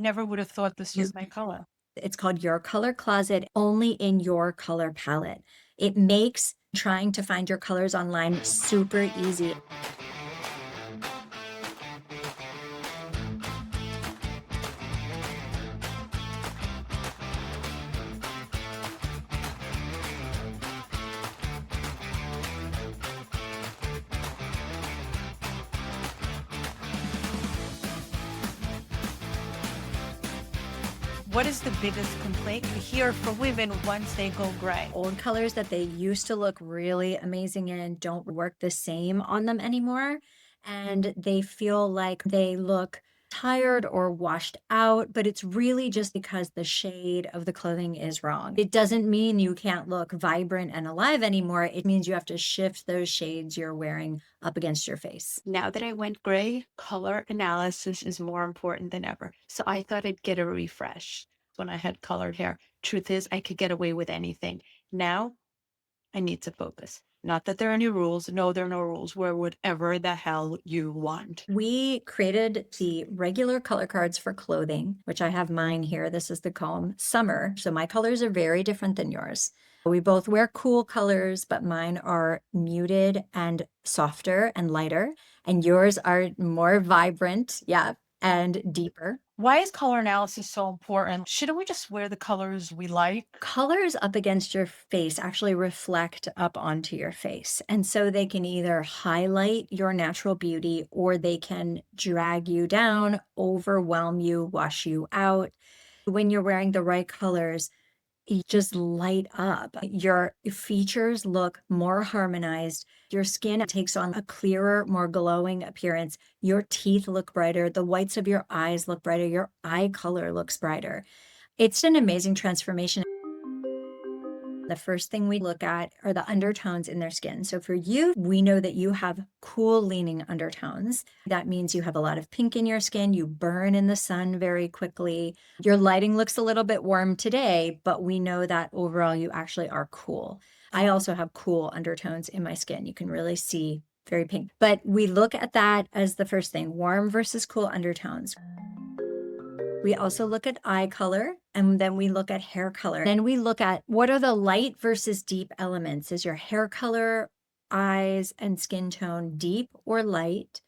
never would have thought this was my color. It's called Your Color Closet, only in your color palette. It makes trying to find your colors online super easy. What is the biggest complaint you hear from women once they go gray? Old colors that they used to look really amazing in don't work the same on them anymore. And they feel like they look tired or washed out, but it's really just because the shade of the clothing is wrong. It doesn't mean you can't look vibrant and alive anymore. It means you have to shift those shades you're wearing up against your face. Now that I went gray, color analysis is more important than ever. So I thought I'd get a refresh when I had colored hair. Truth is, I could get away with anything. Now I need to focus. Not that there are any rules. No, there are no rules. Wear whatever the hell you want. We created the regular color cards for clothing, which I have mine here. This is the comb summer. So my colors are very different than yours. We both wear cool colors, but mine are muted and softer and lighter, and yours are more vibrant, yeah, and deeper. Why is color analysis so important? Shouldn't we just wear the colors we like? Colors up against your face actually reflect up onto your face. And so they can either highlight your natural beauty or they can drag you down, overwhelm you, wash you out. When you're wearing the right colors, you just light up. Your features look more harmonized. Your skin takes on a clearer, more glowing appearance. Your teeth look brighter. The whites of your eyes look brighter. Your eye color looks brighter. It's an amazing transformation. The first thing we look at are the undertones in their skin. So for you, we know that you have cool leaning undertones. That means you have a lot of pink in your skin. You burn in the sun very quickly. Your lighting looks a little bit warm today, but we know that overall you actually are cool. I also have cool undertones in my skin. You can really see very pink. But we look at that as the first thing, warm versus cool undertones. We also look at eye color, and then we look at hair color. Then we look at what are the light versus deep elements. Is your hair color, eyes, and skin tone deep or light?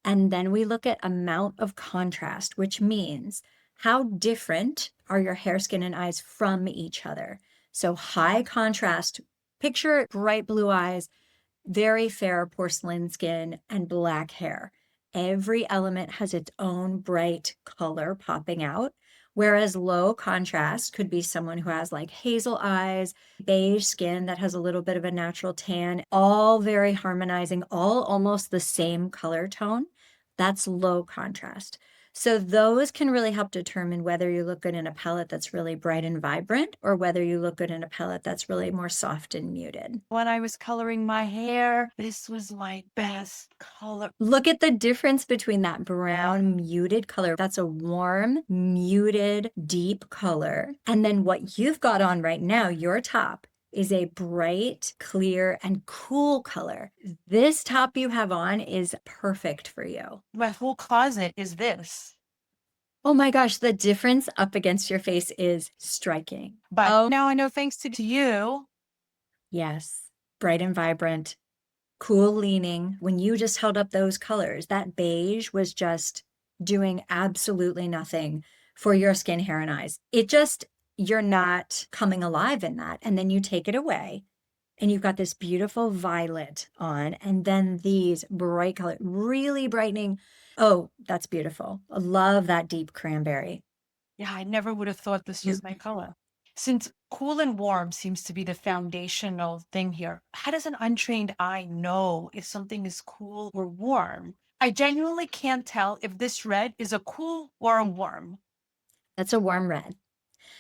And then we look at amount of contrast, which means how different are your hair, skin, and eyes from each other. So high contrast, picture bright blue eyes, very fair porcelain skin, and black hair. Every element has its own bright color popping out, whereas low contrast could be someone who has like hazel eyes, beige skin that has a little bit of a natural tan, all very harmonizing, all almost the same color tone. That's low contrast. So those can really help determine whether you look good in a palette that's really bright and vibrant or whether you look good in a palette that's really more soft and muted. When I was coloring my hair, this was my best color. Look at the difference between that brown muted color. That's a warm, muted, deep color. And then what you've got on right now, your top, is a bright, clear, and cool color. This top you have on is perfect for you. My whole closet is this. Oh my gosh, the difference up against your face is striking. But now I know, thanks to you. Yes, bright and vibrant, cool leaning. When you just held up those colors, that beige was just doing absolutely nothing for your skin, hair, and eyes. It just, you're not coming alive in that. And then you take it away and you've got this beautiful violet on, and then these bright color, really brightening. Oh, that's beautiful. I love that deep cranberry. Yeah, I never would have thought this was my color. Since cool and warm seems to be the foundational thing here, how does an untrained eye know if something is cool or warm? I genuinely can't tell if this red is a cool or a warm. That's a warm red.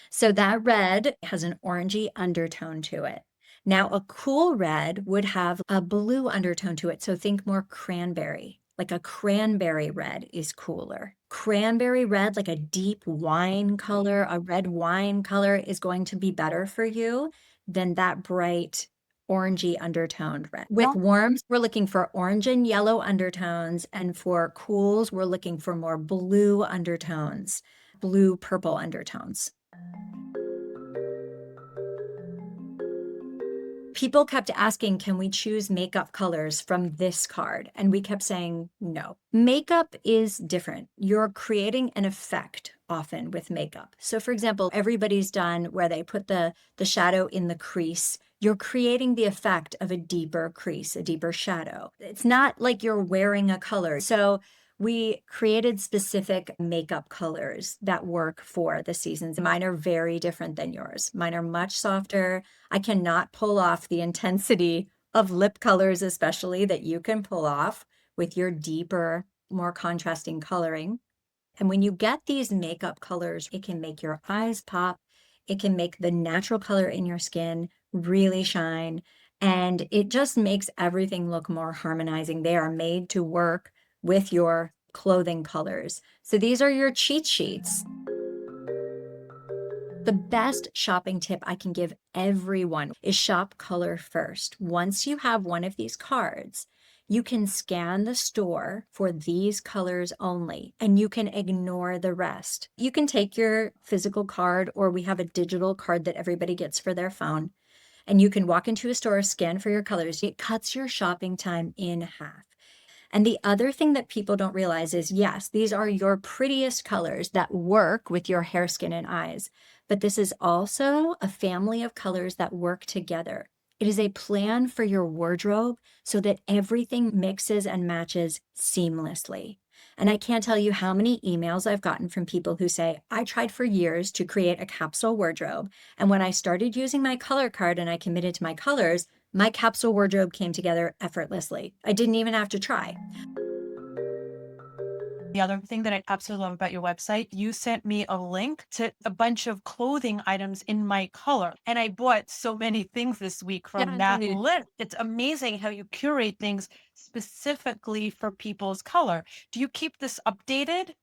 So that red has an orangey undertone to it. Now, a cool red would have a blue undertone to it. So think more cranberry. Like a cranberry red is cooler. Cranberry red, like a deep wine color, a red wine color, is going to be better for you than that bright orangey undertoned red. With warms, we're looking for orange and yellow undertones, and for cools, we're looking for more blue undertones. blue purple undertones. People kept asking, can we choose makeup colors from this card? And we kept saying no. Makeup is different. You're creating an effect often with makeup. So for example, everybody's done where they put the shadow in the crease. You're creating the effect of a deeper crease, a deeper shadow. It's not like you're wearing a color. So we created specific makeup colors that work for the seasons. Mine are very different than yours. Mine are much softer. I cannot pull off the intensity of lip colors, especially that you can pull off with your deeper, more contrasting coloring. And when you get these makeup colors, it can make your eyes pop. It can make the natural color in your skin really shine. And it just makes everything look more harmonizing. They are made to work with your clothing colors. So these are your cheat sheets. The best shopping tip I can give everyone is shop color first. Once you have one of these cards, you can scan the store for these colors only, and you can ignore the rest. You can take your physical card, or we have a digital card that everybody gets for their phone, and you can walk into a store, scan for your colors. It cuts your shopping time in half. And the other thing that people don't realize is, yes, these are your prettiest colors that work with your hair, skin, and eyes. But this is also a family of colors that work together. It is a plan for your wardrobe so that everything mixes and matches seamlessly. And I can't tell you how many emails I've gotten from people who say, I tried for years to create a capsule wardrobe. And when I started using my color card and I committed to my colors, my capsule wardrobe came together effortlessly. I didn't even have to try. The other thing that I absolutely love about your website, you sent me a link to a bunch of clothing items in my color. And I bought so many things this week from Yeah, that list. It's amazing how you curate things specifically for people's color. Do you keep this updated?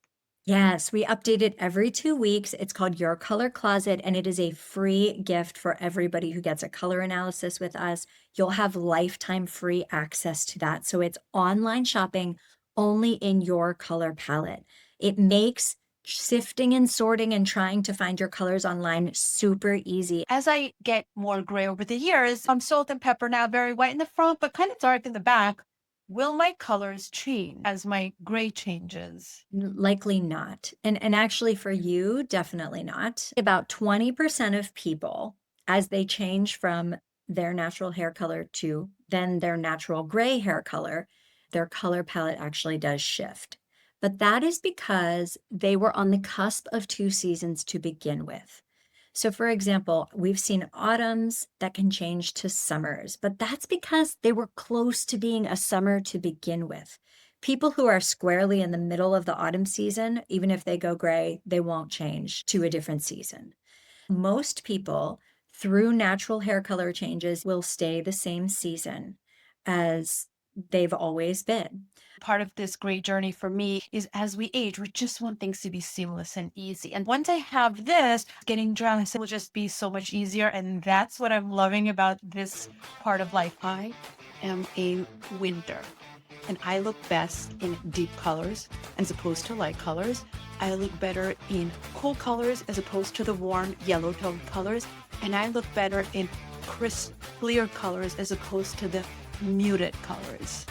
yes, we update it every 2 weeks. It's called Your Color Closet, and it is a free gift for everybody who gets a color analysis with us. You'll have lifetime free access to that. So it's online shopping only in your color palette. It makes sifting and sorting and trying to find your colors online super easy. As I get more gray over the years, I'm salt and pepper now, very white in the front, but kind of dark in the back. Will my colors change as my gray changes? Likely not. And actually for you, definitely not. About 20% of people, as they change from their natural hair color to then their natural gray hair color, their color palette actually does shift. But that is because they were on the cusp of two seasons to begin with. So, for example, we've seen autumns that can change to summers, but that's because they were close to being a summer to begin with. People who are squarely in the middle of the autumn season, even if they go gray, they won't change to a different season. Most people, through natural hair color changes, will stay the same season as they've always been. Part of this great journey for me is as we age, we just want things to be seamless and easy. And once I have this, getting dressed will just be so much easier. And that's what I'm loving about this part of life. I am a winter and I look best in deep colors as opposed to light colors. I look better in cool colors as opposed to the warm yellow tone colors. And I look better in crisp, clear colors as opposed to the muted colors.